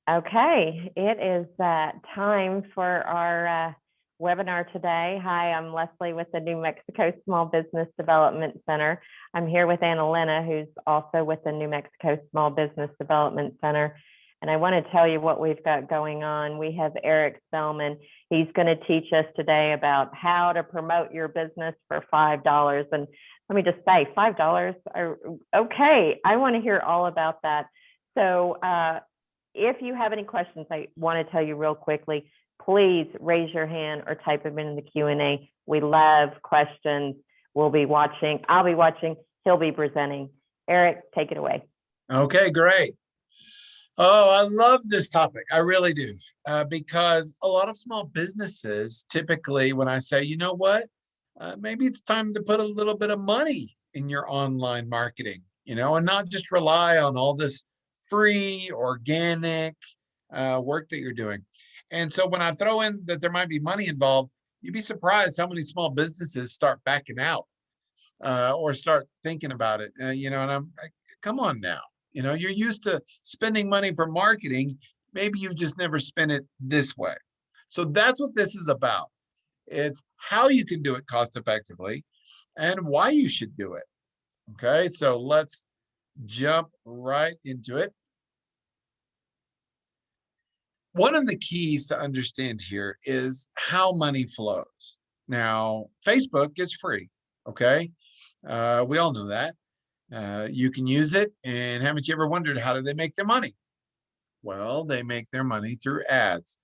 Okay, it is time for our webinar today. Hi, I'm Leslie with the New Mexico Small Business Development Center. I'm here with Annalena, who's also with the New Mexico Small Business Development Center. And I want to tell you what we've got going on. We have Eric Spellman. He's going to teach us today about how to promote your business for $5. And let me just say, $5, okay, I want to hear all about that. So if you have any questions, I want to tell you real quickly, please raise your hand or type them in the Q&A. We love questions. We'll be watching. I'll be watching. He'll be presenting. Eric, take it away. Okay, great. Oh, I love this topic. I really do. Because a lot of small businesses typically, when I say, you know what, maybe it's time to put a little bit of money in your online marketing, and not just rely on all this free, organic work that you're doing. And so when I throw in that there might be money involved, you'd be surprised how many small businesses start backing out or start thinking about it. And I'm like, come on now. You're used to spending money for marketing. Maybe you've just never spent it this way. So that's what this is about. It's how you can do it cost effectively and why you should do it. Okay, so let's jump right into it. One of the keys to understand here is how money flows. Now, Facebook is free, okay? We all know that. You can use it, and haven't you ever wondered how do they make their money? Well, they make their money through ads.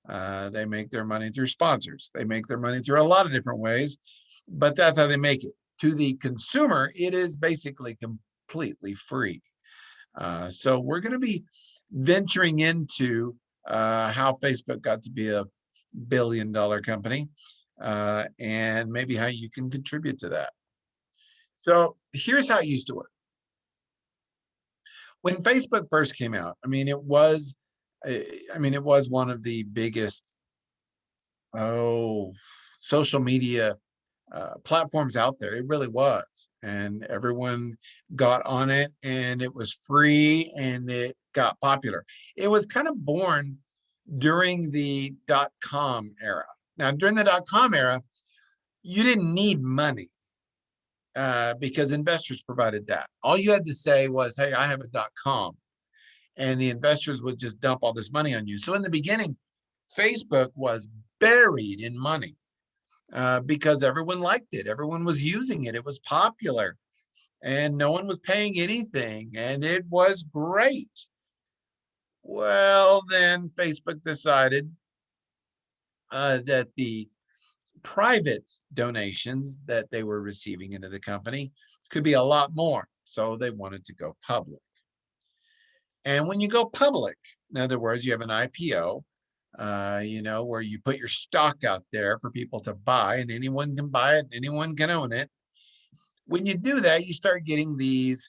They make their money through sponsors. They make their money through a lot of different ways, but that's how they make it. To the consumer, it is basically completely free. So we're going to be venturing into how Facebook got to be a billion-dollar company and maybe how you can contribute to that. So here's how it used to work. When Facebook first came out, it was one of the biggest social media platforms out there. It really was, and everyone got on it, and it was free, and it got popular. It was kind of born during the .com era. Now, during the .com era, you didn't need money because investors provided that. All you had to say was, hey, I have a .com, and the investors would just dump all this money on you. So in the beginning, Facebook was buried in money because everyone liked it. Everyone was using it. It was popular, and no one was paying anything, and it was great. Well, then Facebook decided that the private donations that they were receiving into the company could be a lot more. So they wanted to go public. And when you go public, in other words, you have an IPO, where you put your stock out there for people to buy, and anyone can buy it, anyone can own it. When you do that, you start getting these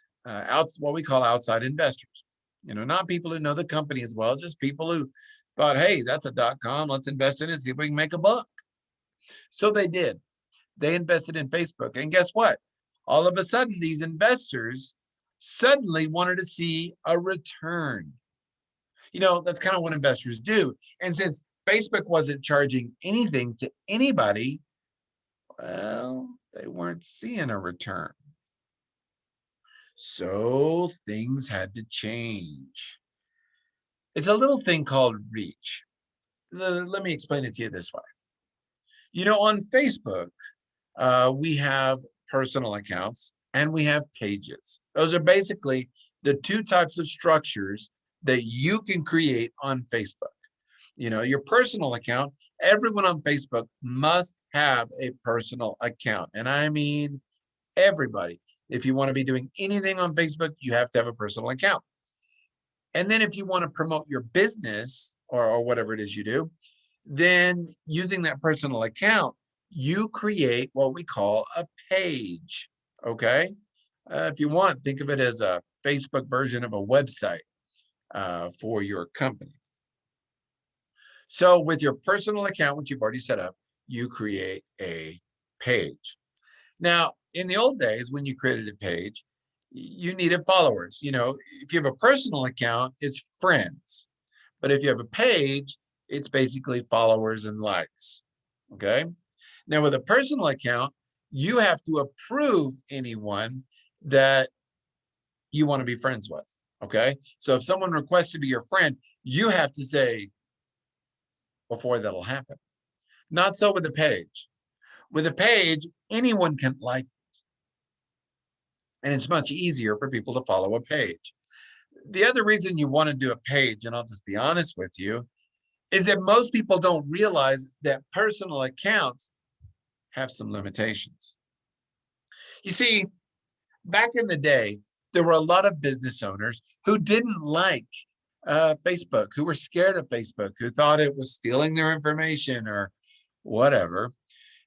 what we call outside investors. Not people who know the company as well, just people who thought, hey, that's a .com, let's invest in it, see if we can make a buck. So they did. They invested in Facebook. And guess what? All of a sudden, these investors suddenly wanted to see a return. That's kind of what investors do. And since Facebook wasn't charging anything to anybody, well, they weren't seeing a return. So things had to change. It's a little thing called reach. Let me explain it to you this way. On Facebook, we have personal accounts and we have pages. Those are basically the two types of structures that you can create on Facebook. Your personal account, everyone on Facebook must have a personal account. And I mean everybody. If you want to be doing anything on Facebook, you have to have a personal account. And then if you want to promote your business or whatever it is you do, then using that personal account, you create what we call a page, okay? If you want, think of it as a Facebook version of a website for your company. So with your personal account, which you've already set up, you create a page. Now, in the old days, when you created a page, you needed followers. If you have a personal account, it's friends. But if you have a page, it's basically followers and likes. Okay. Now, with a personal account, you have to approve anyone that you want to be friends with. Okay. So if someone requests to be your friend, you have to say before that'll happen. Not so with a page. With a page, anyone can like, and it's much easier for people to follow a page. The other reason you want to do a page, and I'll just be honest with you, is that most people don't realize that personal accounts have some limitations. You see, back in the day, there were a lot of business owners who didn't like Facebook, who were scared of Facebook, who thought it was stealing their information or whatever.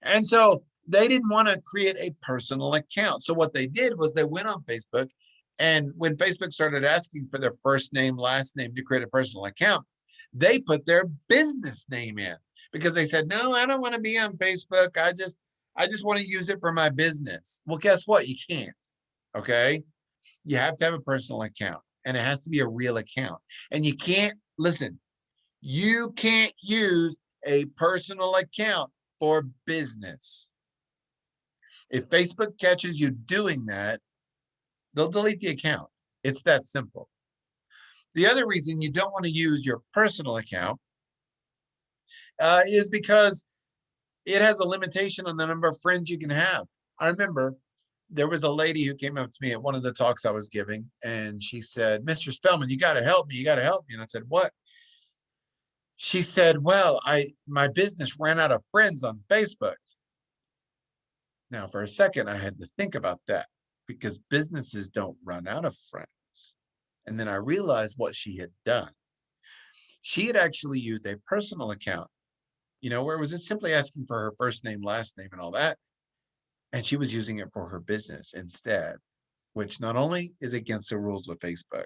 And so they didn't want to create a personal account. So what they did was they went on Facebook, and when Facebook started asking for their first name, last name to create a personal account, they put their business name in because they said, no, I don't want to be on Facebook. I just want to use it for my business. Well, guess what? You can't. Okay. You have to have a personal account, and it has to be a real account. And you can't, listen, you can't use a personal account for business. If Facebook catches you doing that, they'll delete the account. It's that simple. The other reason you don't want to use your personal account is because it has a limitation on the number of friends you can have. I remember there was a lady who came up to me at one of the talks I was giving, and she said, Mr. Spellman, you got to help me. You got to help me. And I said, what? She said, well, my business ran out of friends on Facebook. Now, for a second, I had to think about that because businesses don't run out of friends. And then I realized what she had done. She had actually used a personal account, where it was just simply asking for her first name, last name, and all that. And she was using it for her business instead, which not only is against the rules of Facebook,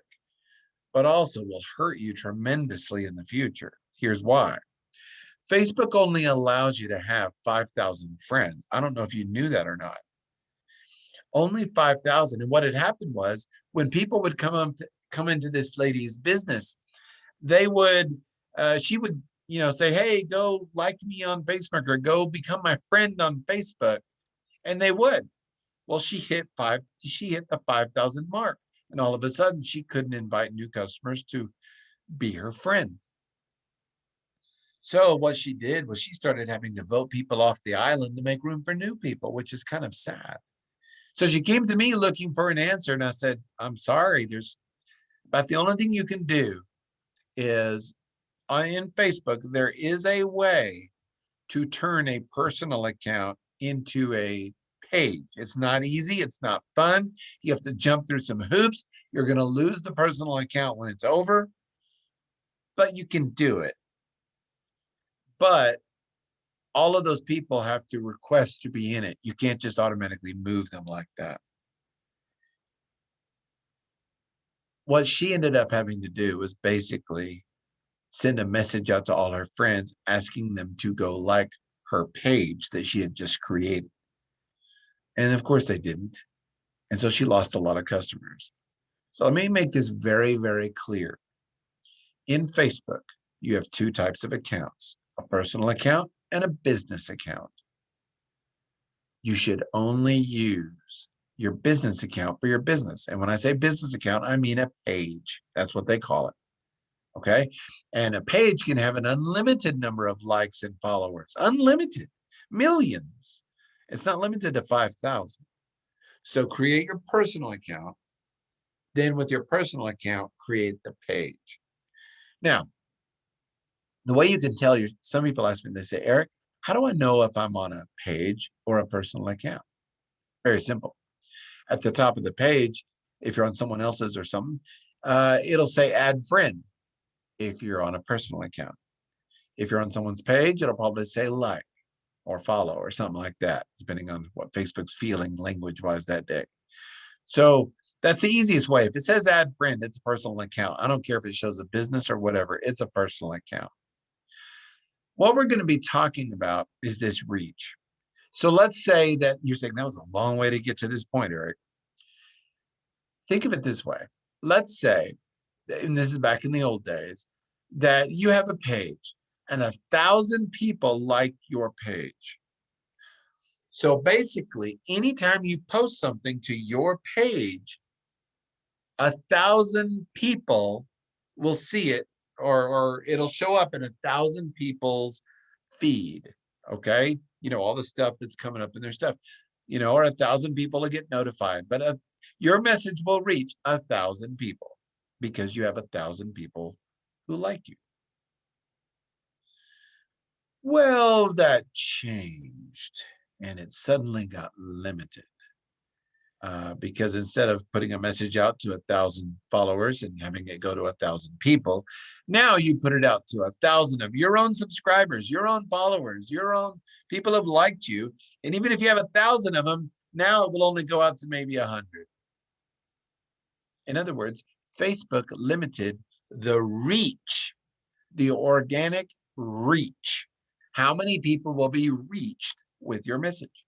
but also will hurt you tremendously in the future. Here's why. Facebook only allows you to have 5,000 friends. I don't know if you knew that or not. Only 5,000. And what had happened was when people would come into this lady's business, she would, say, hey, go like me on Facebook or go become my friend on Facebook. And they would. Well, she hit the 5,000 mark. And all of a sudden she couldn't invite new customers to be her friend. So what she did was she started having to vote people off the island to make room for new people, which is kind of sad. So she came to me looking for an answer, and I said, I'm sorry, but the only thing you can do is in Facebook, there is a way to turn a personal account into a page. It's not easy. It's not fun. You have to jump through some hoops. You're going to lose the personal account when it's over, but you can do it. But all of those people have to request to be in it. You can't just automatically move them like that. What she ended up having to do was basically send a message out to all her friends asking them to go like her page that she had just created. And of course they didn't. And so she lost a lot of customers. So let me make this very, very clear. In Facebook, you have two types of accounts, a personal account and a business account. You should only use your business account for your business. And when I say business account, I mean a page. That's what they call it. Okay. And a page can have an unlimited number of likes and followers, unlimited, millions. It's not limited to 5,000. So create your personal account. Then with your personal account, create the page. Now, the way you can tell some people ask me, they say, Eric, how do I know if I'm on a page or a personal account? Very simple. At the top of the page, if you're on someone else's or something, it'll say add friend if you're on a personal account. If you're on someone's page, it'll probably say like or follow or something like that, depending on what Facebook's feeling language-wise that day. So that's the easiest way. If it says add friend, it's a personal account. I don't care if it shows a business or whatever, it's a personal account. What we're going to be talking about is this reach. So let's say that you're saying that was a long way to get to this point, Eric. Think of it this way. Let's say, and this is back in the old days, that you have a page and 1,000 people like your page. So basically, anytime you post something to your page, 1,000 people will see it, or it'll show up in 1,000 people's feed. Okay. All the stuff that's coming up in their stuff, or 1,000 people will get notified, but your message will reach 1,000 people because you have 1,000 people who like you. Well, that changed and it suddenly got limited. Because instead of putting a message out to 1,000 followers and having it go to 1,000 people, now you put it out to 1,000 of your own subscribers, your own followers, your own people have liked you. And even if you have 1,000 of them, now it will only go out to maybe 100. In other words, Facebook limited the reach, the organic reach. How many people will be reached with your message?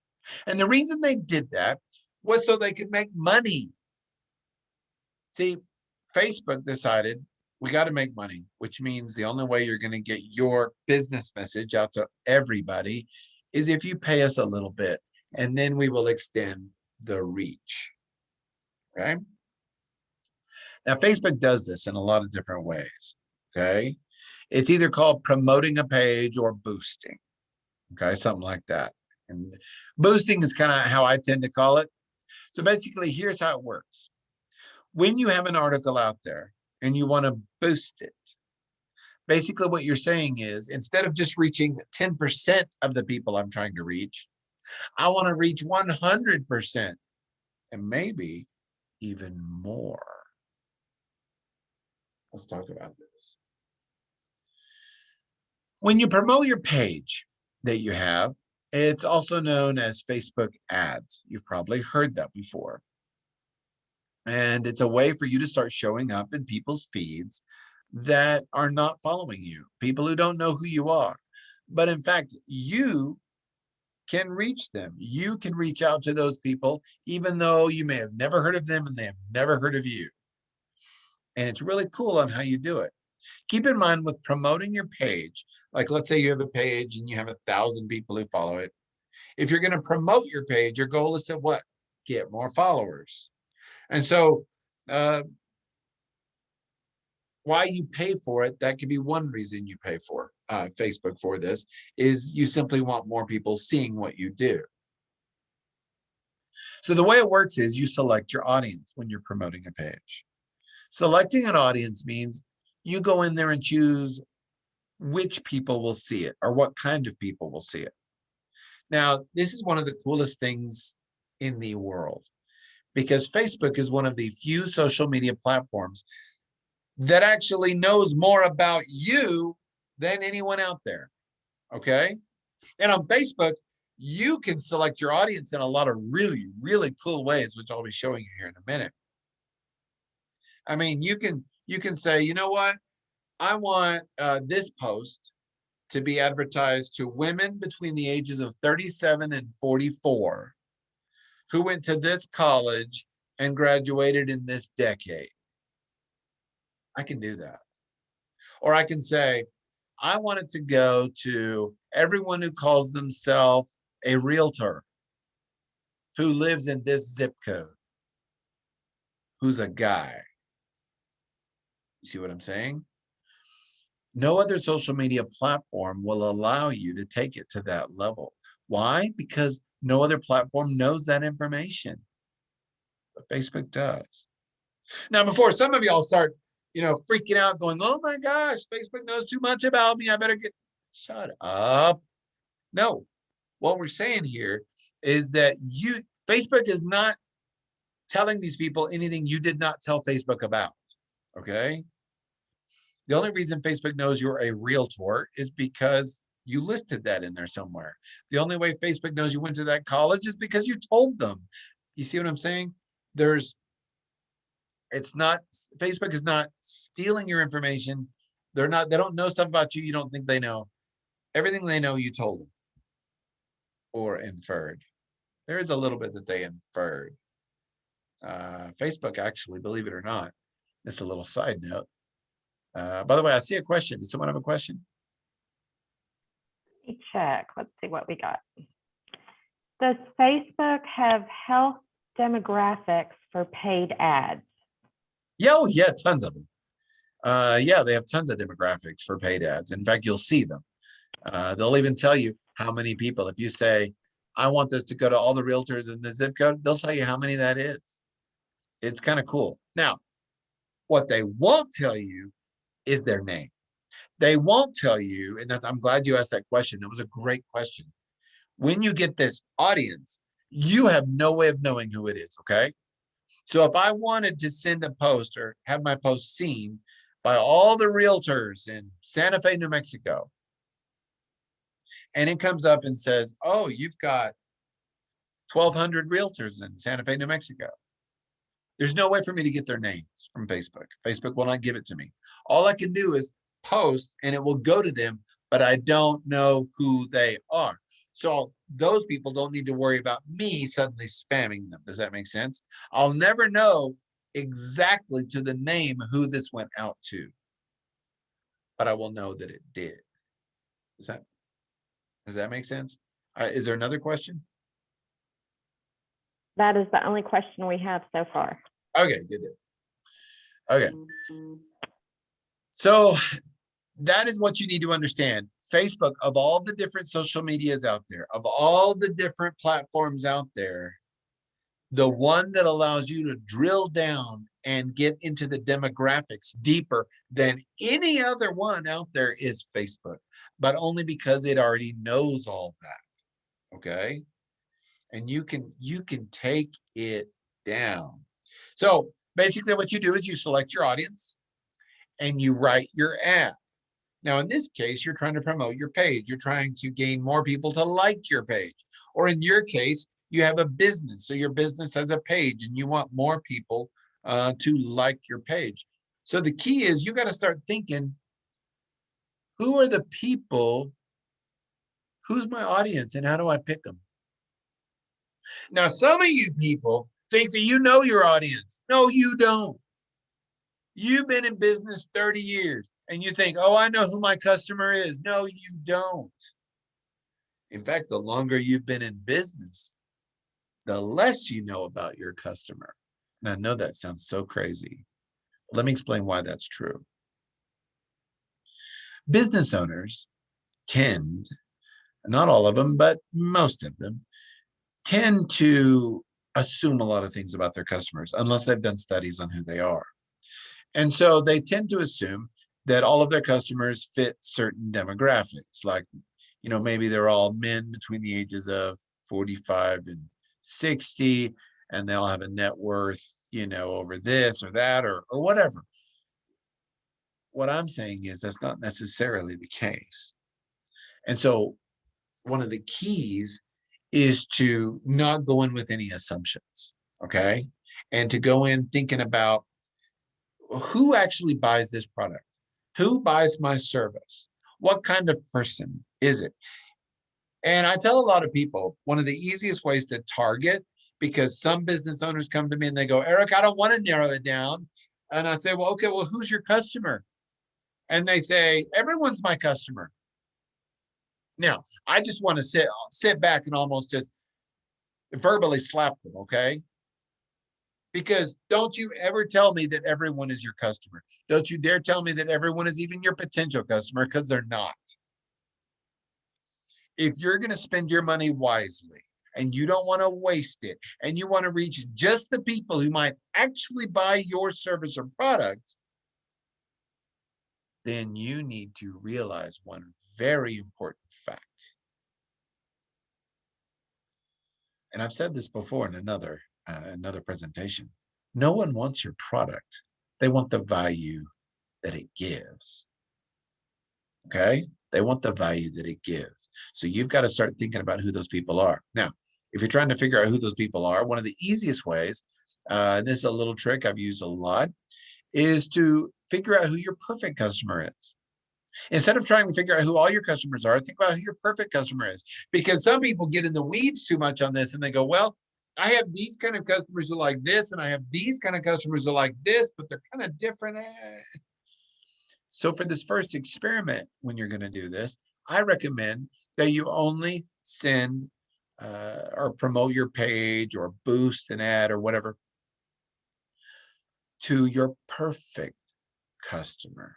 And the reason they did that was so they could make money. See, Facebook decided we got to make money, which means the only way you're going to get your business message out to everybody is if you pay us a little bit, and then we will extend the reach. Okay. Now, Facebook does this in a lot of different ways. Okay. It's either called promoting a page or boosting. Okay. Something like that. And boosting is kind of how I tend to call it. So basically, here's how it works. When you have an article out there and you want to boost it, basically what you're saying is instead of just reaching 10% of the people I'm trying to reach, I want to reach 100% and maybe even more. Let's talk about this. When you promote your page that you have, it's also known as Facebook ads. You've probably heard that before. And it's a way for you to start showing up in people's feeds that are not following you, people who don't know who you are. But in fact, you can reach them. You can reach out to those people, even though you may have never heard of them and they have never heard of you. And it's really cool on how you do it. Keep in mind with promoting your page, like let's say you have a page and you have 1,000 people who follow it. If you're going to promote your page, your goal is to what? Get more followers. And so why you pay for it, that could be one reason you pay for Facebook for this, is you simply want more people seeing what you do. So the way it works is you select your audience when you're promoting a page. Selecting an audience means you go in there and choose which people will see it or what kind of people will see it. Now, this is one of the coolest things in the world because Facebook is one of the few social media platforms that actually knows more about you than anyone out there. Okay. And on Facebook, you can select your audience in a lot of really, really cool ways, which I'll be showing you here in a minute. I mean, you can say, you know what? I want this post to be advertised to women between the ages of 37 and 44 who went to this college and graduated in this decade. I can do that. Or I can say, I want it to go to everyone who calls themselves a realtor who lives in this zip code, who's a guy. You see what I'm saying? No other social media platform will allow you to take it to that level. Why? Because no other platform knows that information, but Facebook does. Now, before some of y'all start, freaking out going, oh my gosh, Facebook knows too much about me. I better shut up. No, what we're saying here is that Facebook is not telling these people anything you did not tell Facebook about. Okay. The only reason Facebook knows you're a realtor is because you listed that in there somewhere. The only way Facebook knows you went to that college is because you told them. You see what I'm saying? Facebook is not stealing your information. They don't know stuff about you you don't think they know. Everything they know, you told them or inferred. There is a little bit that they inferred. Facebook, actually, believe it or not. Just a little side note. By the way, I see a question. Does someone have a question? Let me check. Let's see what we got. Does Facebook have health demographics for paid ads? Yeah, oh, yeah, tons of them. Yeah, they have tons of demographics for paid ads. In fact, you'll see them. They'll even tell you how many people. If you say, I want this to go to all the realtors in the zip code, they'll tell you how many that is. It's kind of cool. Now, what they won't tell you is their name. They won't tell you, and I'm glad you asked that question. It was a great question. When you get this audience, you have no way of knowing who it is, okay? So if I wanted to send a post or have my post seen by all the realtors in Santa Fe, New Mexico, and it comes up and says, oh, you've got 1,200 realtors in Santa Fe, New Mexico. There's no way for me to get their names from Facebook. Facebook will not give it to me. All I can do is post and it will go to them, but I don't know who they are. So those people don't need to worry about me suddenly spamming them. Does that make sense? I'll never know exactly to the name who this went out to, but I will know that it did. Does that make sense? Is there another question? That is the only question we have so far. Okay, good. Okay. So that is what you need to understand. Facebook, of all the different social medias out there, of all the different platforms out there, the one that allows you to drill down and get into the demographics deeper than any other one out there is Facebook, but only because it already knows all that. Okay. And you can take it down. So basically what you do is you select your audience and you write your ad. Now, in this case, you're trying to promote your page. You're trying to gain more people to like your page. Or in your case, you have a business. So your business has a page and you want more people to like your page. So the key is you got to start thinking, who are the people? Who's my audience and how do I pick them? Now, some of you people think that you know your audience. No, you don't. You've been in business 30 years and you think, oh, I know who my customer is. No, you don't. In fact, the longer you've been in business, the less you know about your customer. And I know that sounds so crazy. Let me explain why that's true. Business owners tend, not all of them, but most of them, tend to assume a lot of things about their customers unless they've done studies on who they are. And so they tend to assume that all of their customers fit certain demographics, like, maybe they're all men between the ages of 45 and 60, and they'll have a net worth, over this or that or whatever. What I'm saying is that's not necessarily the case. And so one of the keys is to not go in with any assumptions, okay? And to go in thinking about who actually buys this product? Who buys my service? What kind of person is it? And I tell a lot of people, one of the easiest ways to target, because some business owners come to me and they go, Eric, I don't want to narrow it down. And I say, well, okay, well, who's your customer? And they say, everyone's my customer. Now, I just want to sit back and almost just verbally slap them, okay? Because don't you ever tell me that everyone is your customer. Don't you dare tell me that everyone is even your potential customer, because they're not. If you're going to spend your money wisely and you don't want to waste it and you want to reach just the people who might actually buy your service or product, then you need to realize one very important fact. And I've said this before in another presentation. No one wants your product. They want the value that it gives. Okay? They want the value that it gives. So you've got to start thinking about who those people are. Now, if you're trying to figure out who those people are, one of the easiest ways, and this is a little trick I've used a lot, is to figure out who your perfect customer is. Instead of trying to figure out who all your customers are, think about who your perfect customer is. Because some people get in the weeds too much on this and they go, well, I have these kind of customers who like this, and I have these kind of customers who like this, but they're kind of different. So for this first experiment, when you're going to do this, I recommend that you only send or promote your page or boost an ad or whatever to your perfect customer.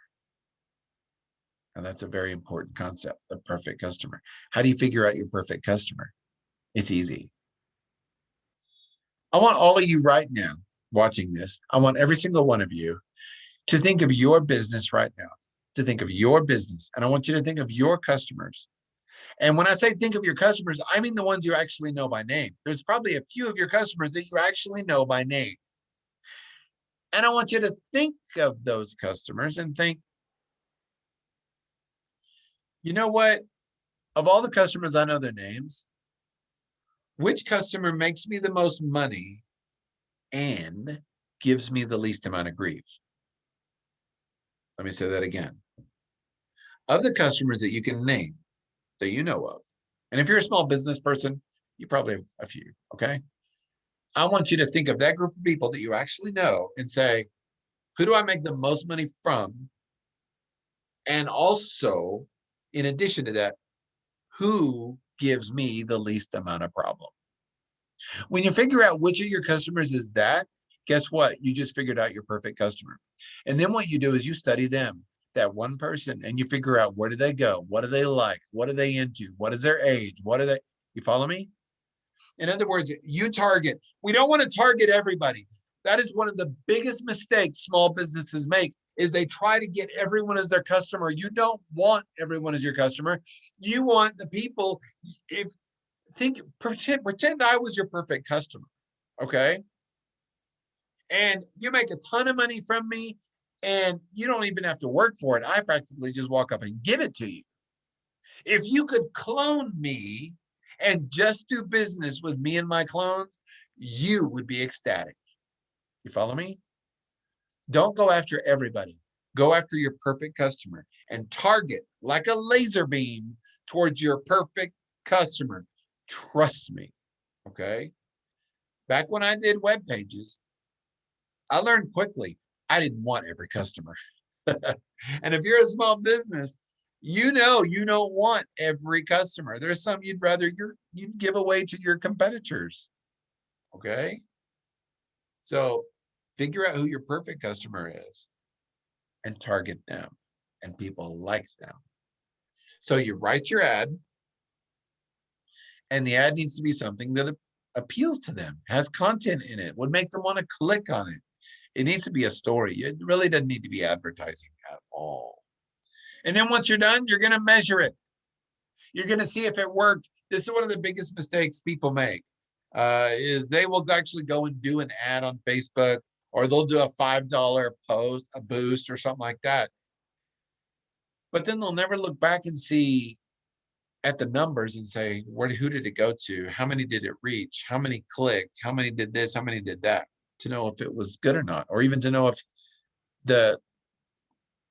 And that's a very important concept, the perfect customer. How do you figure out your perfect customer? It's easy. I want all of you right now watching this, I want every single one of you to think of your business right now, to think of your business. And I want you to think of your customers. And when I say think of your customers, I mean the ones you actually know by name. There's probably a few of your customers that you actually know by name. And I want you to think of those customers and think, you know what? Of all the customers I know their names, which customer makes me the most money and gives me the least amount of grief? Let me say that again. Of the customers that you can name, that you know of, and if you're a small business person, you probably have a few, okay? I want you to think of that group of people that you actually know and say, who do I make the most money from? And also, in addition to that, who gives me the least amount of problem? When you figure out which of your customers is that, guess what? You just figured out your perfect customer. And then what you do is you study them, that one person, and you figure out where do they go? What do they like? What are they into? What is their age? What are they? You follow me? In other words, you target. We don't want to target everybody. That is one of the biggest mistakes small businesses make is they try to get everyone as their customer. You don't want everyone as your customer. You want the people. If pretend I was your perfect customer, okay? And you make a ton of money from me and you don't even have to work for it. I practically just walk up and give it to you. If you could clone me and just do business with me and my clones, you would be ecstatic. You follow me? Don't go after everybody. Go after your perfect customer and target like a laser beam towards your perfect customer. Trust me. Okay. Back when I did web pages, I learned quickly I didn't want every customer. And if you're a small business, you know you don't want every customer. There's some you'd rather you'd give away to your competitors. Okay. So figure out who your perfect customer is and target them, and people like them. So you write your ad, and the ad needs to be something that appeals to them, has content in it, would make them want to click on it. It needs to be a story. It really doesn't need to be advertising at all. And then once you're done, you're going to measure it. You're going to see if it worked. This is one of the biggest mistakes people make, is they will actually go and do an ad on Facebook, or they'll do a $5 post, a boost or something like that. But then they'll never look back and see at the numbers and say, who did it go to? How many did it reach? How many clicked? How many did this? How many did that? To know if it was good or not, or even to know if the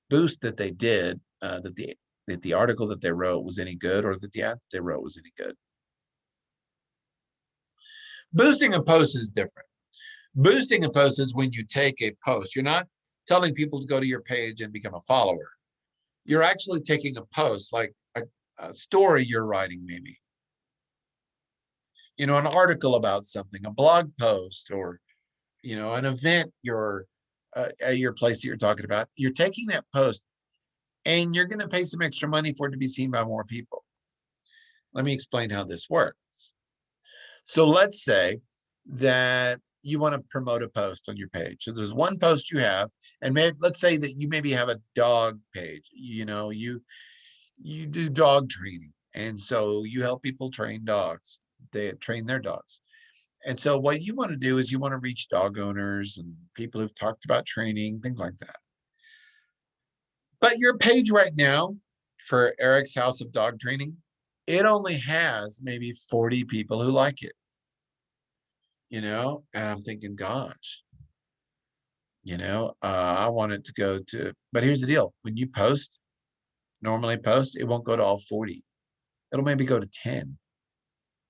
boost that they did, that the article that they wrote was any good, or that the ad that they wrote was any good. Boosting a post is different. Boosting a post is when you take a post. You're not telling people to go to your page and become a follower. You're actually taking a post, like a story you're writing, maybe. An article about something, a blog post, or an event at your place that you're talking about. You're taking that post and you're going to pay some extra money for it to be seen by more people. Let me explain how this works. So let's say that you want to promote a post on your page. So there's one post you have, and let's say that you maybe have a dog page. You do dog training, and so you help people train dogs. They train their dogs. And so what you want to do is you want to reach dog owners and people who've talked about training, things like that. But your page right now for Eric's House of Dog Training, it only has maybe 40 people who like it. And I'm thinking, gosh, I want it to go to, but here's the deal. When you normally post, it won't go to all 40. It'll maybe go to 10.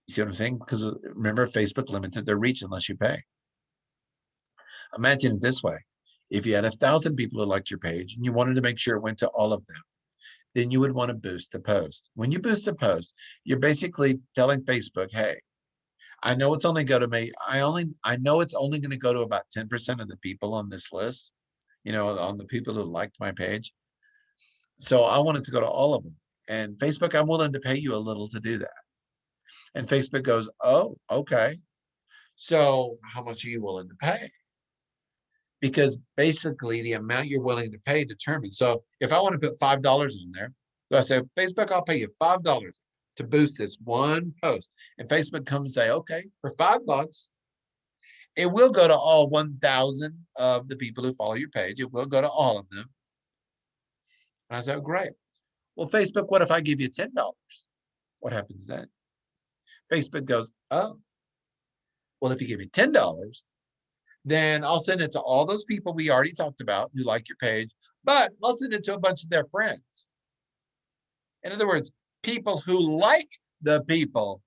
You see what I'm saying? Because remember, Facebook limited their reach unless you pay. Imagine it this way. If you had 1,000 people who liked your page and you wanted to make sure it went to all of them, then you would want to boost the post. When you boost a post, you're basically telling Facebook, hey, I know it's only go to me. I know it's only going to go to about 10% of the people on this list, on the people who liked my page. So I want it to go to all of them. And Facebook, I'm willing to pay you a little to do that. And Facebook goes, oh, okay. So how much are you willing to pay? Because basically the amount you're willing to pay determines. So if I want to put $5 on there, so I say, Facebook, I'll pay you $5 to boost this one post. And Facebook comes and say, okay, for $5, it will go to all 1,000 of the people who follow your page. It will go to all of them. And I said, great. Well, Facebook, what if I give you $10? What happens then? Facebook goes, oh, well, if you give me $10, then I'll send it to all those people we already talked about who like your page, but I'll send it to a bunch of their friends. In other words, people who like the people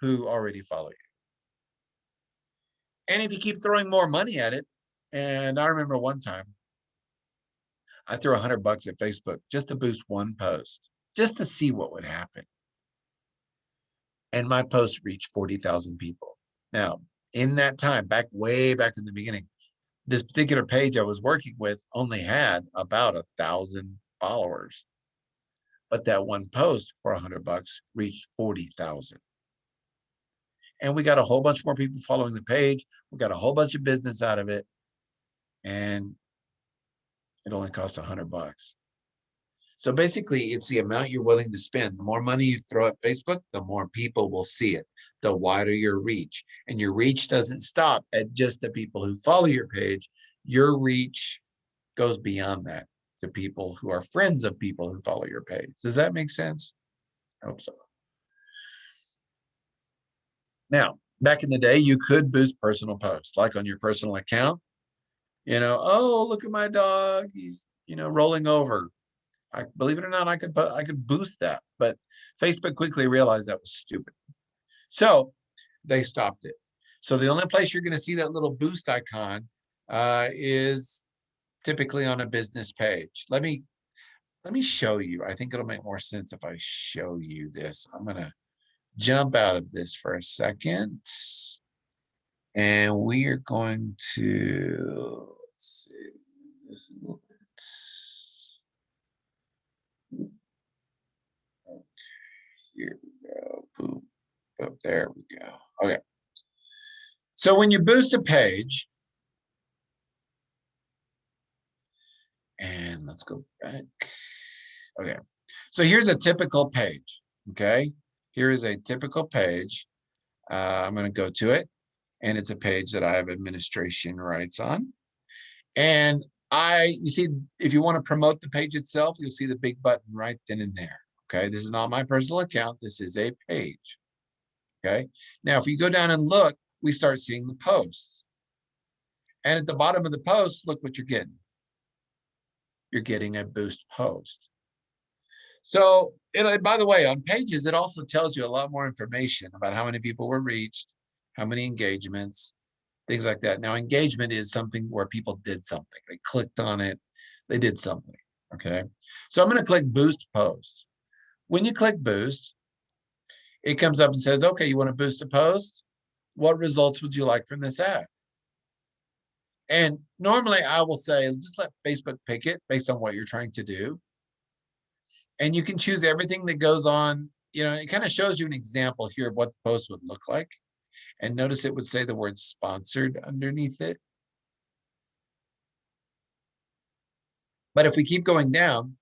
who already follow you. And if you keep throwing more money at it, and I remember one time I threw $100 at Facebook just to boost one post, just to see what would happen. And my post reached 40,000 people. Now, in that time, way back in the beginning, this particular page I was working with only had about 1,000 followers. But that one post for $100 reached 40,000. And we got a whole bunch more people following the page. We got a whole bunch of business out of it. And it only costs $100. So basically, it's the amount you're willing to spend. The more money you throw at Facebook, the more people will see it, the wider your reach. And your reach doesn't stop at just the people who follow your page. Your reach goes beyond that to people who are friends of people who follow your page. Does that make sense? I hope so. Now, back in the day, you could boost personal posts, like on your personal account. Oh, look at my dog. He's, rolling over. Believe it or not, I could boost that, but Facebook quickly realized that was stupid. So they stopped it. So the only place you're going to see that little boost icon is typically on a business page. Let me show you. I think it'll make more sense if I show you this. I'm going to jump out of this for a second. And we are going to, let's see, this a little bit. Here we go. Boom. Oh, there we go. Okay. So when you boost a page, and let's go back. Okay. So here's a typical page. Okay. Here is a typical page. I'm going to go to it. And it's a page that I have administration rights on. And you see, if you want to promote the page itself, you'll see the big button right then and there. Okay. This is not my personal account. This is a page. Okay. Now, if you go down and look, we start seeing the posts. And at the bottom of the post, look what you're getting. You're getting a boost post. So, by the way, on pages, it also tells you a lot more information about how many people were reached, how many engagements, things like that. Now, engagement is something where people did something. They clicked on it. They did something. Okay. So I'm going to click boost post. When you click boost, it comes up and says, okay, you want to boost a post? What results would you like from this ad? And normally I will say, just let Facebook pick it based on what you're trying to do. And you can choose everything that goes on. It kind of shows you an example here of what the post would look like. And notice it would say the word sponsored underneath it. But if we keep going down,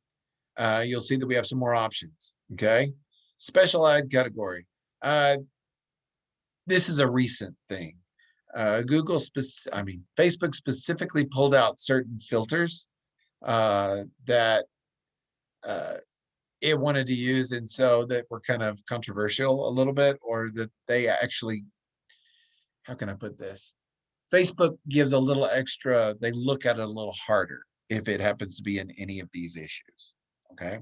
you'll see that we have some more options. Okay. Special ad category. This is a recent thing. Facebook specifically pulled out certain filters that it wanted to use, and so that were kind of controversial a little bit, or that they actually, how can I put this? Facebook gives a little extra, they look at it a little harder if it happens to be in any of these issues, okay?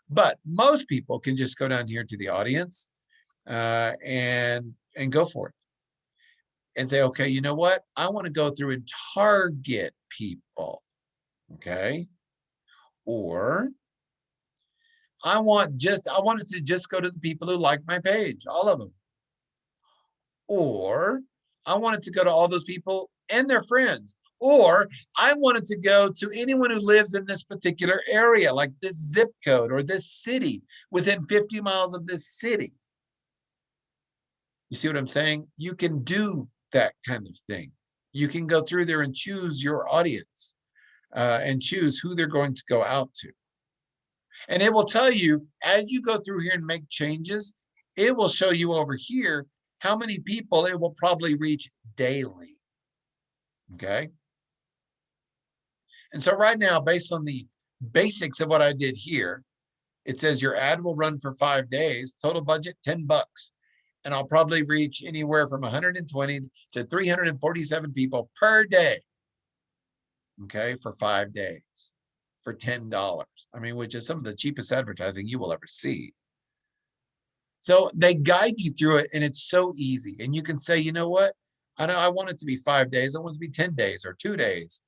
But most people can just go down here to the audience, and go for it. And say, okay, you know what? I want to go through and target people. Okay. Or I wanted to just go to the people who like my page, all of them. Or I wanted to go to all those people and their friends. Or I wanted to go to anyone who lives in this particular area, like this zip code or this city within 50 miles of this city. You see what I'm saying? You can do that kind of thing. You can go through there and choose your audience and choose who they're going to go out to. And it will tell you as you go through here and make changes, it will show you over here how many people it will probably reach daily. Okay. And so right now, based on the basics of what I did here, it says your ad will run for 5 days, total budget $10. And I'll probably reach anywhere from 120 to 347 people per day. Okay, for 5 days for $10. I mean, which is some of the cheapest advertising you will ever see. So they guide you through it, and it's so easy. And you can say, you know what? I want it to be 5 days. I want it to be 10 days or 2 days.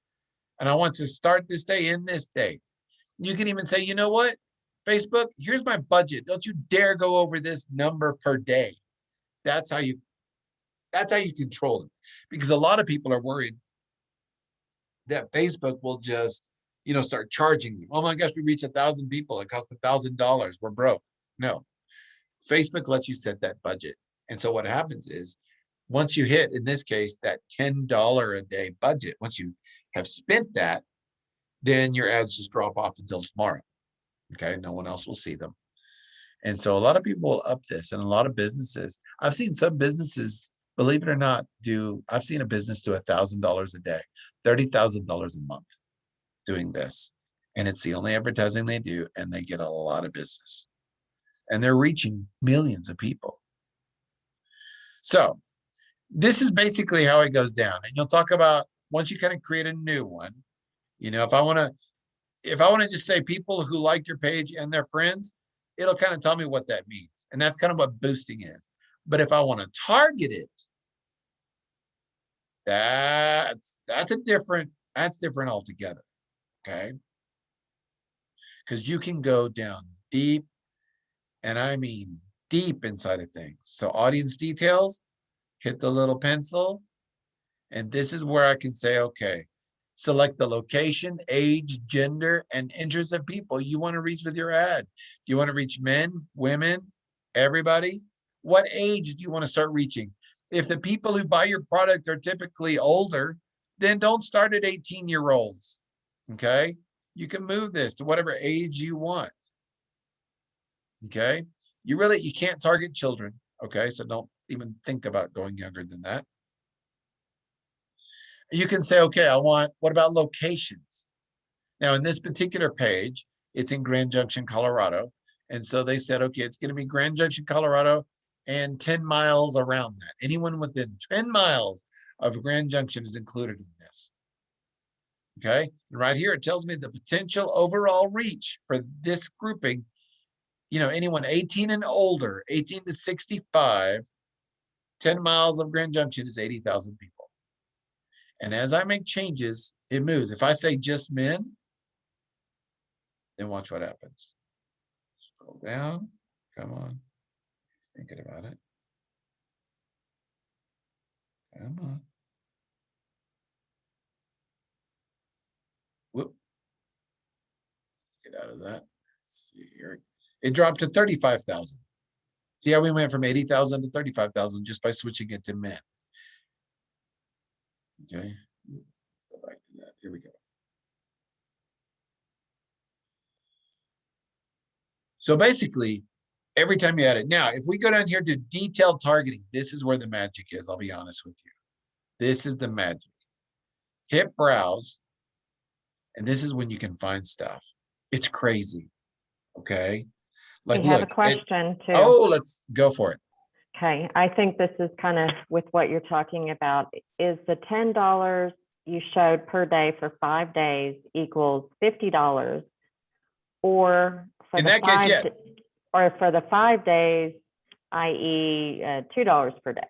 And I want to start this day in this day. You can even say, you know what? Facebook, here's my budget. Don't you dare go over this number per day. That's how you control it. Because a lot of people are worried that Facebook will just, start charging them. Oh my gosh, we reached 1,000 people. It cost $1,000. We're broke. No, Facebook lets you set that budget. And so what happens is once you hit, in this case, that $10 a day budget, once you have spent that, then your ads just drop off until tomorrow. Okay. No one else will see them. And so a lot of people will up this, and a lot of businesses, I've seen some businesses, believe it or not, I've seen a business do $1,000 a day, $30,000 a month doing this. And it's the only advertising they do, and they get a lot of business. And they're reaching millions of people. So this is basically how it goes down. And you'll talk about once you kind of create a new one, if I want to just say people who like your page and their friends, it'll kind of tell me what that means. And that's kind of what boosting is. But if I want to target it, that's different altogether. Okay. Because you can go down deep, and I mean deep inside of things. So audience details, hit the little pencil, and this is where I can say, okay, select the location, age, gender, and interests of people you want to reach with your ad. Do you want to reach men, women, everybody? What age do you want to start reaching? If the people who buy your product are typically older, then don't start at 18-year-olds. Okay. You can move this to whatever age you want. Okay. You can't target children. Okay. So don't even think about going younger than that. You can say, okay, what about locations? Now, in this particular page, it's in Grand Junction, Colorado. And so they said, okay, it's going to be Grand Junction, Colorado, and 10 miles around that. Anyone within 10 miles of Grand Junction is included in this. Okay. And right here, it tells me the potential overall reach for this grouping, anyone 18 and older, 18 to 65, 10 miles of Grand Junction is 80,000 people. And as I make changes, it moves. If I say just men, then watch what happens. Scroll down. Come on. He's thinking about it. Come on. Whoop. Let's get out of that. Let's see here. It dropped to 35,000. See how we went from 80,000 to 35,000 just by switching it to men. Okay. Let's go back to that. Here we go. So basically, every time you add it. Now, if we go down here to detailed targeting, this is where the magic is. I'll be honest with you. This is the magic. Hit browse. And this is when you can find stuff. It's crazy. Okay. Like, We have look. a question too. Oh, let's go for it. Okay, I think this is kind of with what you're talking about. Is the $10 you showed per day for 5 days equals $50, or for In the that case, yes. or for the 5 days, i.e. $2 per day.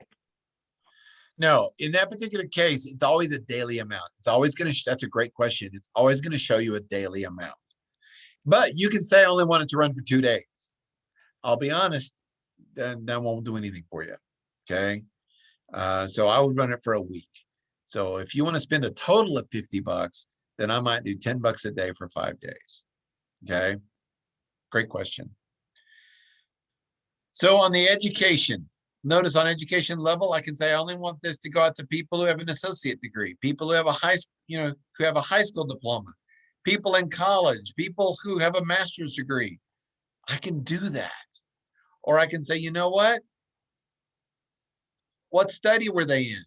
No, in that particular case, it's always a daily amount. It's always going to, that's a great question. It's always going to show you a daily amount. But you can say I only want it to run for 2 days. I'll be honest, then that won't do anything for you. Okay. So I would run it for a week. So if you want to spend a total of $50, then I might do $10 a day for 5 days. Okay. Great question. So on the education, notice on education level, I can say I only want this to go out to people who have an associate degree, people who have a high school diploma, people in college, people who have a master's degree. I can do that. Or I can say, you know what study were they in?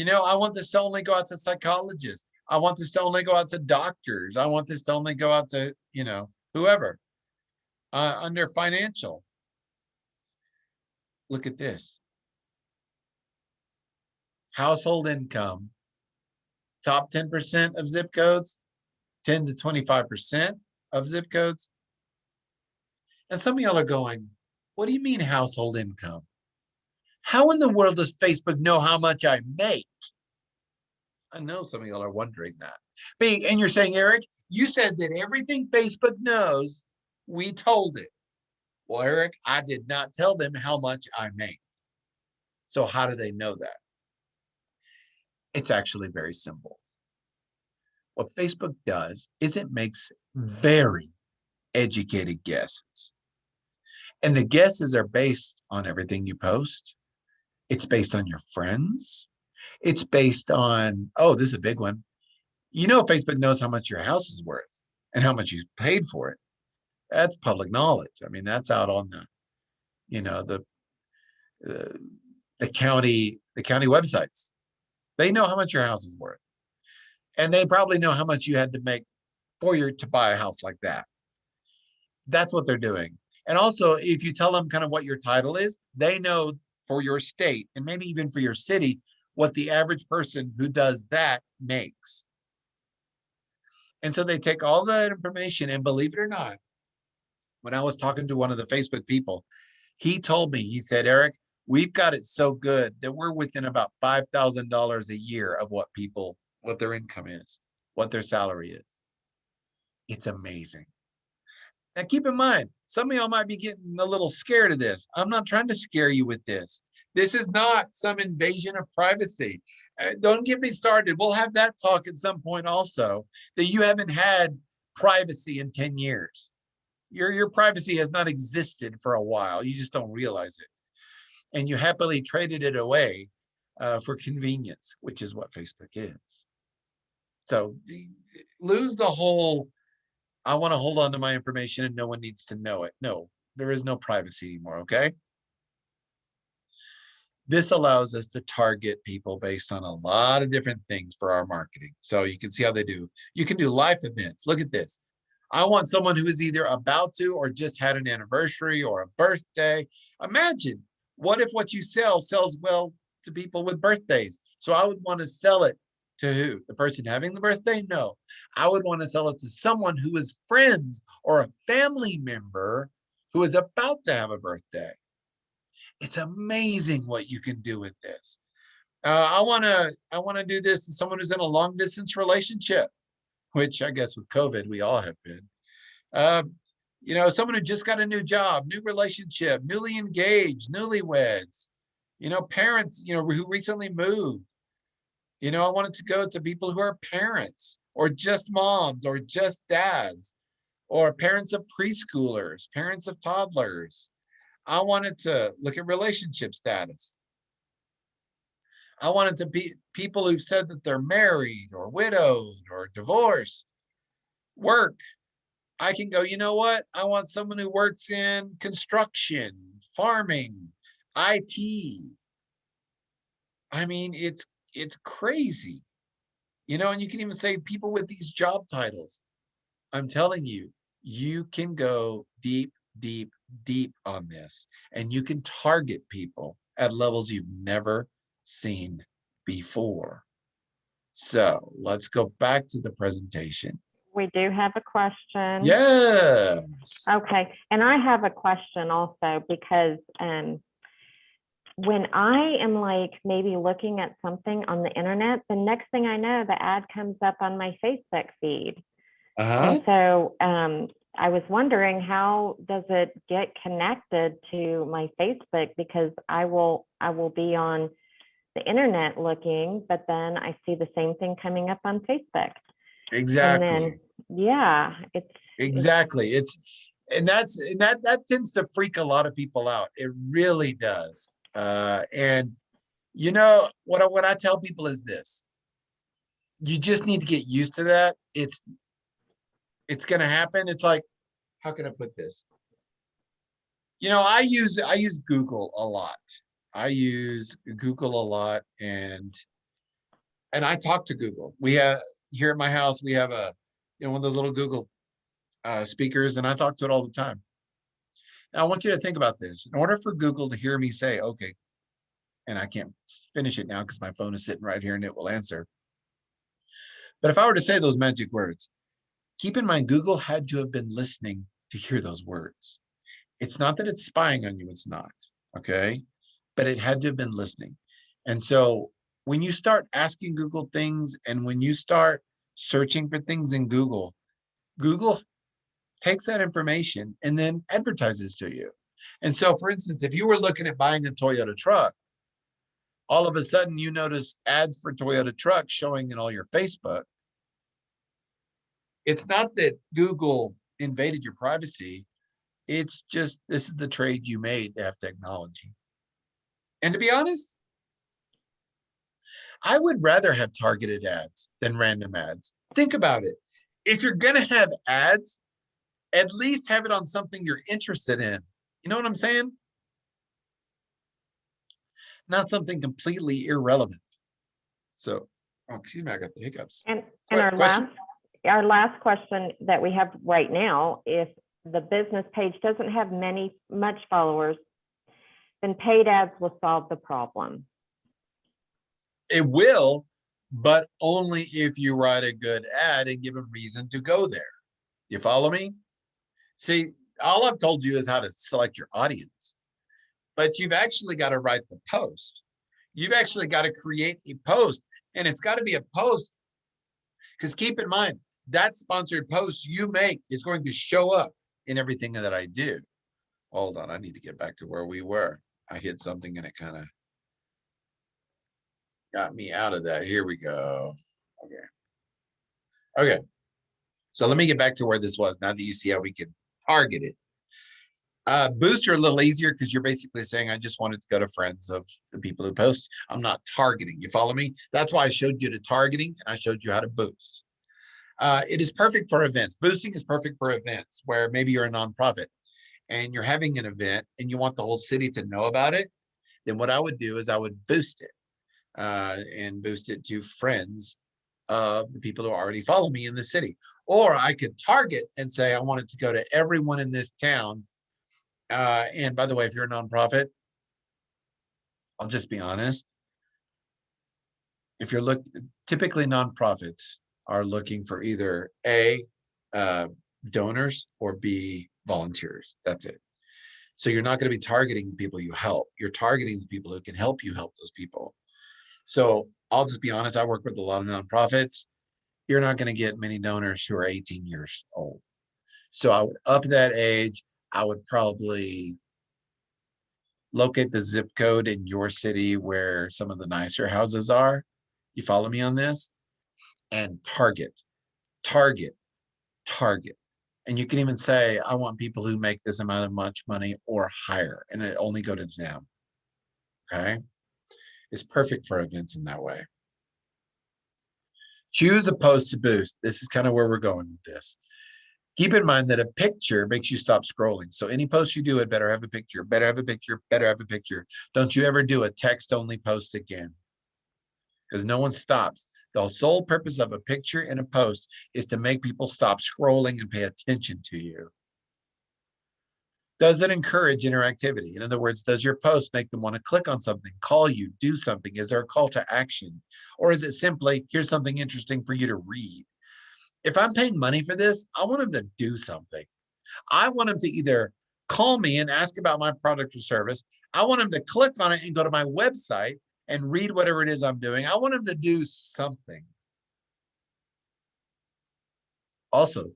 I want this to only go out to psychologists. I want this to only go out to doctors. I want this to only go out to, whoever. Under financial, look at this. Household income, top 10% of zip codes, 10 to 25% of zip codes. And some of y'all are going, what do you mean household income? How in the world does Facebook know how much I make? I know some of y'all are wondering that. And you're saying, Eric, you said that everything Facebook knows, we told it. Well, Eric, I did not tell them how much I make. So how do they know that? It's actually very simple. What Facebook does is it makes very educated guesses. And the guesses are based on everything you post. It's based on your friends. It's based on, oh, this is a big one. Facebook knows how much your house is worth and how much you paid for it. That's public knowledge. I mean, that's out on the county websites. They know how much your house is worth. And they probably know how much you had to make to buy a house like that. That's what they're doing. And also, if you tell them kind of what your title is, they know for your state and maybe even for your city, what the average person who does that makes. And so they take all that information, and believe it or not, when I was talking to one of the Facebook people, he told me, he said, Eric, we've got it so good that we're within about $5,000 a year of what their income is, what their salary is. It's amazing. Now, keep in mind, some of y'all might be getting a little scared of this. I'm not trying to scare you with this. This is not some invasion of privacy. Don't get me started. We'll have that talk at some point also, that you haven't had privacy in 10 years. Your privacy has not existed for a while. You just don't realize it. And you happily traded it away for convenience, which is what Facebook is. So lose the whole, I want to hold on to my information and no one needs to know it. No, there is no privacy anymore, okay? This allows us to target people based on a lot of different things for our marketing. So you can see how they do. You can do life events. Look at this. I want someone who is either about to or just had an anniversary or a birthday. Imagine, what if what you sell sells well to people with birthdays? So I would want to sell it to who? The person having the birthday? No. I would want to sell it to someone who is friends or a family member who is about to have a birthday. It's amazing what you can do with this. I want to do this to someone who's in a long distance relationship, which I guess with COVID, we all have been. Someone who just got a new job, new relationship, newly engaged, newlyweds, parents, who recently moved. I want it to go to people who are parents or just moms or just dads or parents of preschoolers, parents of toddlers. I wanted to look at relationship status. I wanted to be people who've said that they're married or widowed or divorced. Work. I can go, you know what? I want someone who works in construction, farming, IT. I mean, it's crazy. And you can even say people with these job titles. I'm telling you, you can go deep, deep, deep on this, and you can target people at levels you've never seen before. So let's go back to the presentation. We do have a question. Yes. Okay, and I have a question also because when I am like maybe looking at something on the internet, the next thing I know, the ad comes up on my Facebook feed. Uh-huh. And so I was wondering, how does it get connected to my Facebook? Because I will be on the internet looking, but then I see the same thing coming up on Facebook. And Exactly. then, yeah, it's Exactly. And that tends to freak a lot of people out. It really does. And you know what I tell people is this: you just need to get used to that. It's going to happen. It's like, how can I put this? You know, I use Google a lot. I use Google a lot, and I talk to Google. We have here at my house, we have one of those little Google speakers, and I talk to it all the time. Now, I want you to think about this. In order for Google to hear me say, okay, and I can't finish it now because my phone is sitting right here and it will answer. But if I were to say those magic words, keep in mind, Google had to have been listening to hear those words. It's not that it's spying on you, it's not, okay? But it had to have been listening. And so when you start asking Google things and when you start searching for things in Google, Google takes that information and then advertises to you. And so, for instance, if you were looking at buying a Toyota truck, all of a sudden you notice ads for Toyota trucks showing in all your Facebook. It's not that Google invaded your privacy. It's just, this is the trade you made to have technology. And to be honest, I would rather have targeted ads than random ads. Think about it. If you're going to have ads, at least have it on something you're interested in. You know what I'm saying? Not something completely irrelevant. So, oh, excuse me, I got the hiccups. and Question? our last question that we have right now, if the business page doesn't have much followers, then paid ads will solve the problem. It will, but only if you write a good ad and give a reason to go there. You follow me? See, all I've told you is how to select your audience, but you've actually got to write the post. You've actually got to create a post, and it's got to be a post, because keep in mind, that sponsored post you make is going to show up in everything that I do. Hold on, I need to get back to where we were. I hit something and it kind of got me out of that. Here we go. Okay. So let me get back to where this was now that you see how we can target it. Booster a little easier because you're basically saying, I just wanted to go to friends of the people who post. I'm not targeting. You follow me? That's why I showed you the targeting and I showed you how to boost. It is perfect for events. Boosting is perfect for events where maybe you're a nonprofit and you're having an event and you want the whole city to know about it. Then what I would do is I would boost it and boost it to friends of the people who already follow me in the city. Or I could target and say, I want it to go to everyone in this town. And by the way, if you're a nonprofit, I'll just be honest. If you're typically nonprofits are looking for either A, donors, or B, volunteers. That's it. So you're not going to be targeting the people you help. You're targeting the people who can help you help those people. So I'll just be honest. I work with a lot of nonprofits. You're not going to get many donors who are 18 years old. So I would up that age. I would probably locate the zip code in your city where some of the nicer houses are. You follow me on this? And target, target, target. And you can even say, I want people who make this amount of much money or higher, and it only go to them. Okay. It's perfect for events in that way. Choose a post to boost. This is kind of where we're going with this. Keep in mind that a picture makes you stop scrolling. So any post you do, it better have a picture, better have a picture, better have a picture. Don't you ever do a text only post again, because no one stops. The sole purpose of a picture and a post is to make people stop scrolling and pay attention to you. Does it encourage interactivity? In other words, does your post make them want to click on something, call you, do something? Is there a call to action? Or is it simply, here's something interesting for you to read? If I'm paying money for this, I want them to do something. I want them to either call me and ask about my product or service. I want them to click on it and go to my website and read whatever it is I'm doing. I want them to do something. Also,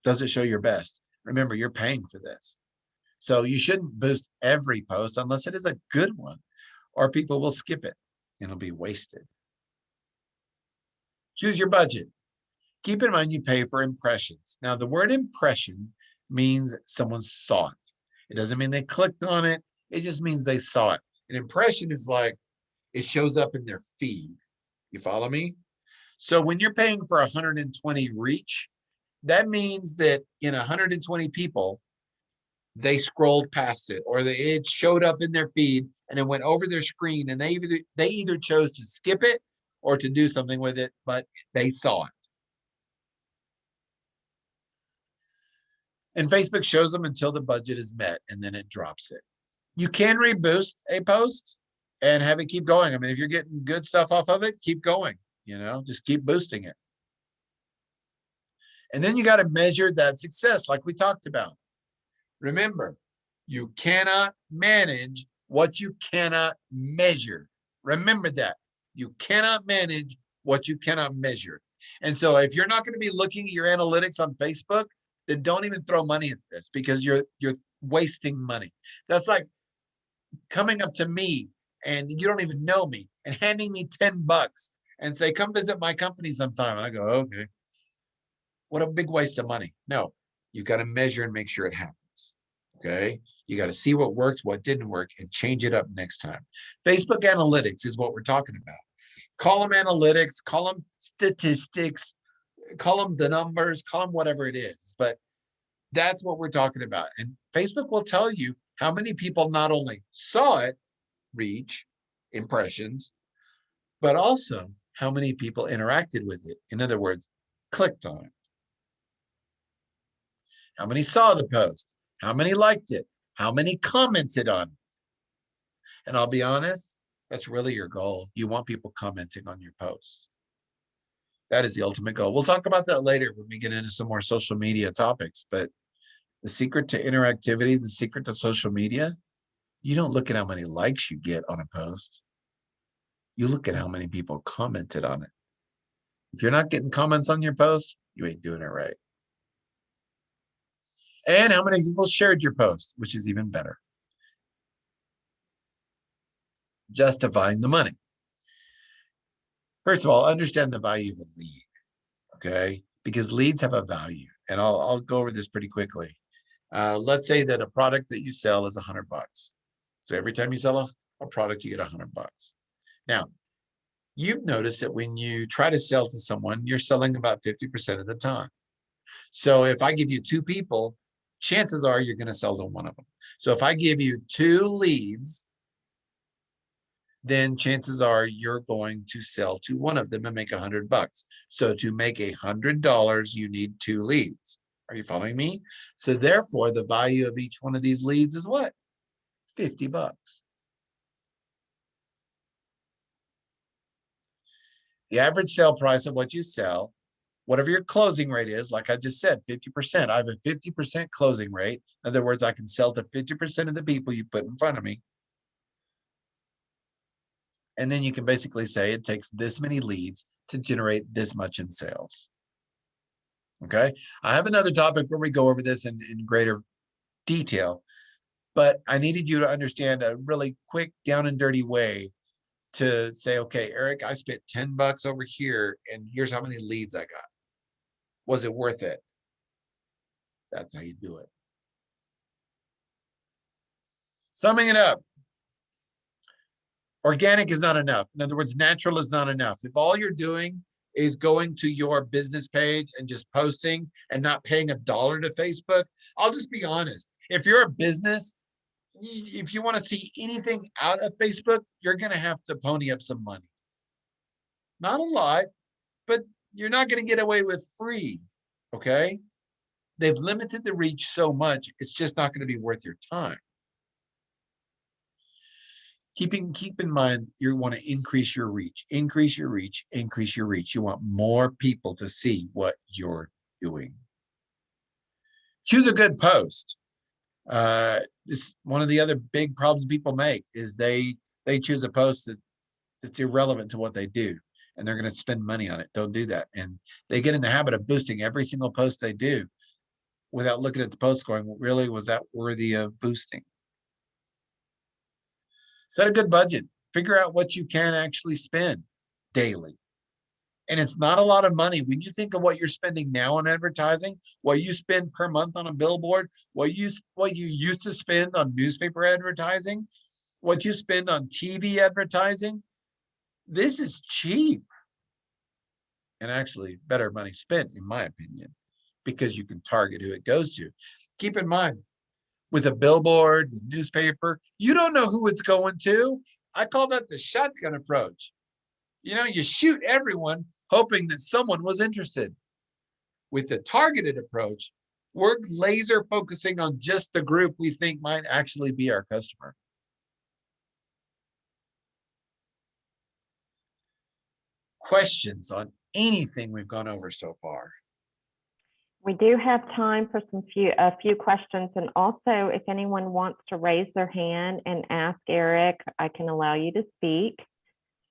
does it show your best? Remember, you're paying for this. So you shouldn't boost every post unless it is a good one, or people will skip it and it'll be wasted. Choose your budget. Keep in mind you pay for impressions. Now, the word impression means someone saw it. It doesn't mean they clicked on it. It just means they saw it. An impression is like it shows up in their feed. You follow me? So when you're paying for 120 reach, that means that in 120 people, they scrolled past it, or it showed up in their feed and it went over their screen, and they either chose to skip it or to do something with it, but they saw it. And Facebook shows them until the budget is met, and then it drops it. You can reboost a post and have it keep going. I mean, if you're getting good stuff off of it, keep going, just keep boosting it. And then you got to measure that success like we talked about. Remember, you cannot manage what you cannot measure. Remember that. You cannot manage what you cannot measure. And so if you're not going to be looking at your analytics on Facebook, then don't even throw money at this, because you're wasting money. That's like coming up to me and you don't even know me and handing me $10 and say, come visit my company sometime. And I go, okay. What a big waste of money. No, you got to measure and make sure it happens. Okay. You got to see what worked, what didn't work, and change it up next time. Facebook analytics is what we're talking about. Call them analytics, call them statistics, call them the numbers, call them whatever it is. But that's what we're talking about. And Facebook will tell you how many people not only saw it, reach, impressions, but also how many people interacted with it. In other words, clicked on it. How many saw the post? How many liked it? How many commented on it? And I'll be honest, that's really your goal. You want people commenting on your posts. That is the ultimate goal. We'll talk about that later when we get into some more social media topics. But the secret to interactivity, the secret to social media, you don't look at how many likes you get on a post. You look at how many people commented on it. If you're not getting comments on your post, you ain't doing it right. And how many people shared your post, which is even better. Justifying the money. First of all, understand the value of the lead, okay? Because leads have a value, and I'll go over this pretty quickly. Let's say that a product that you sell is $100. So every time you sell a product, you get $100. Now, you've noticed that when you try to sell to someone, you're selling about 50% of the time. So if I give you 2 people, chances are you're going to sell to one of them. So if I give you 2 leads, then chances are you're going to sell to one of them and make $100. So to make $100, you need 2 leads. Are you following me? So therefore, the value of each one of these leads is what? $50. The average sale price of what you sell, whatever your closing rate is, like I just said, 50%. I have a 50% closing rate. In other words, I can sell to 50% of the people you put in front of me. And then you can basically say it takes this many leads to generate this much in sales. Okay. I have another topic where we go over this in greater detail, but I needed you to understand a really quick, down and dirty way to say, okay, Eric, I spent $10 over here, and here's how many leads I got. Was it worth it? That's how you do it. Summing it up, organic is not enough. In other words, natural is not enough. If all you're doing is going to your business page and just posting and not paying $1 to Facebook, I'll just be honest. If you're a business, if you want to see anything out of Facebook, you're going to have to pony up some money. Not a lot, but you're not going to get away with free. Okay. They've limited the reach so much, it's just not going to be worth your time. keep in mind, you want to increase your reach, increase your reach, increase your reach. You want more people to see what you're doing. Choose a good post. This one of the other big problems people make is they choose a post that's irrelevant to what they do, and they're going to spend money on it. Don't do that. And they get in the habit of boosting every single post they do without looking at the post going, well, really, was that worthy of boosting? Set a good budget. Figure out what you can actually spend daily. And it's not a lot of money. When you think of what you're spending now on advertising, what you spend per month on a billboard, what you used to spend on newspaper advertising, what you spend on TV advertising, this is cheap. And actually better money spent, in my opinion, because you can target who it goes to. Keep in mind, with a billboard, with newspaper, you don't know who it's going to. I call that the shotgun approach. You know, you shoot everyone hoping that someone was interested. With the targeted approach, we're laser focusing on just the group we think might actually be our customer. Questions on anything we've gone over so far? We do have time for a few questions, and also if anyone wants to raise their hand and ask Eric, I can allow you to speak.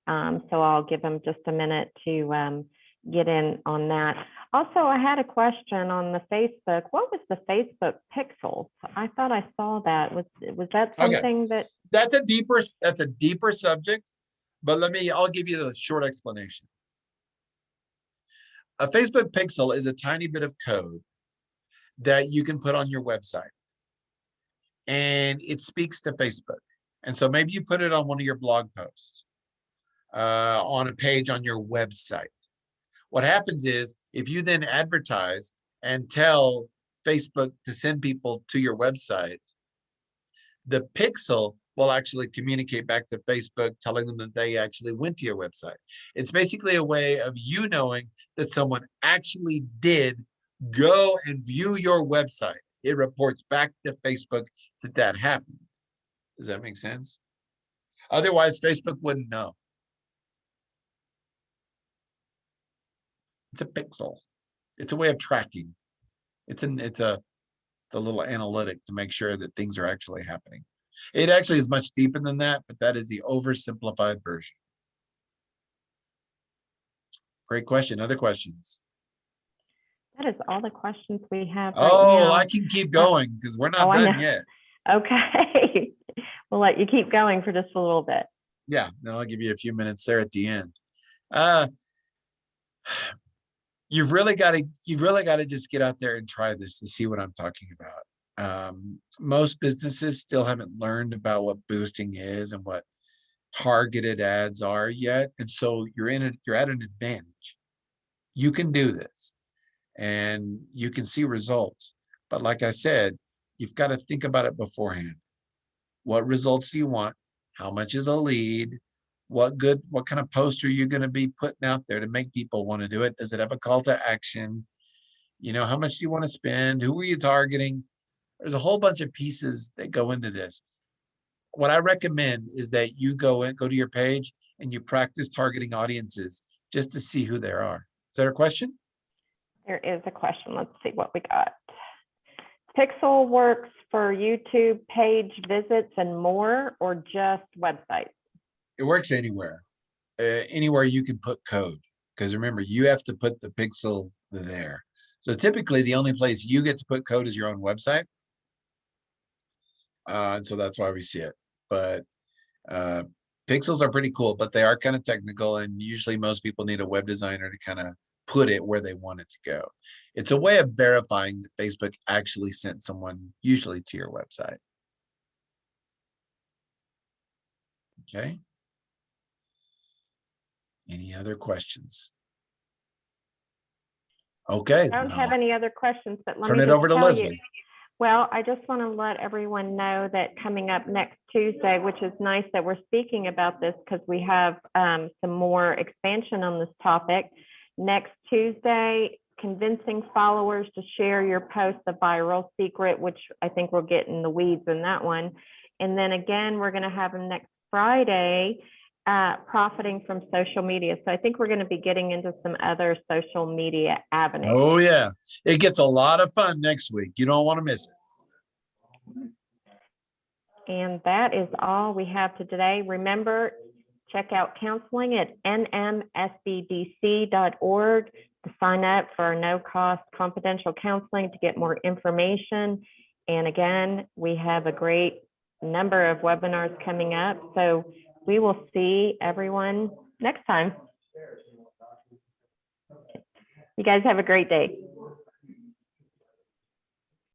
So I'll give them just a minute to get in on that. Also, I had a question on the Facebook. What was the Facebook pixels? I thought I saw that. Was that something that? That's a deeper subject, but I'll give you a short explanation. A Facebook pixel is a tiny bit of code that you can put on your website, and it speaks to Facebook. And so maybe you put it on one of your blog posts, on a page on your website. What happens is, if you then advertise and tell Facebook to send people to your website, the pixel will actually communicate back to Facebook, telling them that they actually went to your website. It's basically a way of you knowing that someone actually did go and view your website. It reports back to Facebook that happened. Does that make sense? Otherwise, Facebook wouldn't know. It's a pixel. It's a way of tracking. It's a little analytic to make sure that things are actually happening. It actually is much deeper than that, but that is the oversimplified version. Great question. Other questions? That is all the questions we have right Oh, now. I can keep going because we're not done yet. Okay. We'll let you keep going for just a little bit. Yeah, then I'll give you a few minutes there at the end. You've really got to just get out there and try this to see what I'm talking about. Most businesses still haven't learned about what boosting is and what targeted ads are yet. And so you're at an advantage. You can do this and you can see results. But like I said, you've got to think about it beforehand. What results do you want? How much is a lead? What kind of post are you going to be putting out there to make people want to do it? Does it have a call to action? You know, how much do you want to spend? Who are you targeting? There's a whole bunch of pieces that go into this. What I recommend is that you go to your page and you practice targeting audiences just to see who they are. Is there a question? There is a question. Let's see what we got. Pixel works for YouTube page visits and more, or just websites? It works anywhere. Anywhere you can put code. Because remember, you have to put the pixel there. So typically the only place you get to put code is your own website. And so that's why we see it. But pixels are pretty cool, but they are kind of technical, and usually most people need a web designer to kind of put it where they want it to go. It's a way of verifying that Facebook actually sent someone usually to your website. Okay. Any other questions? Okay. I don't have any other questions, but let me turn it over to Leslie. Well, I just want to let everyone know that coming up next Tuesday, which is nice that we're speaking about this because we have some more expansion on this topic. Next Tuesday, convincing followers to share your post, the viral secret, which I think we'll get in the weeds in that one. And then again, we're going to have them next Friday, profiting from social media. So I think we're going to be getting into some other social media avenues. Oh, yeah. It gets a lot of fun next week. You don't want to miss it. And that is all we have to today. Remember, check out counseling at nmsbdc.org to sign up for our no-cost confidential counseling to get more information. And again, we have a great number of webinars coming up. So we will see everyone next time. You guys have a great day.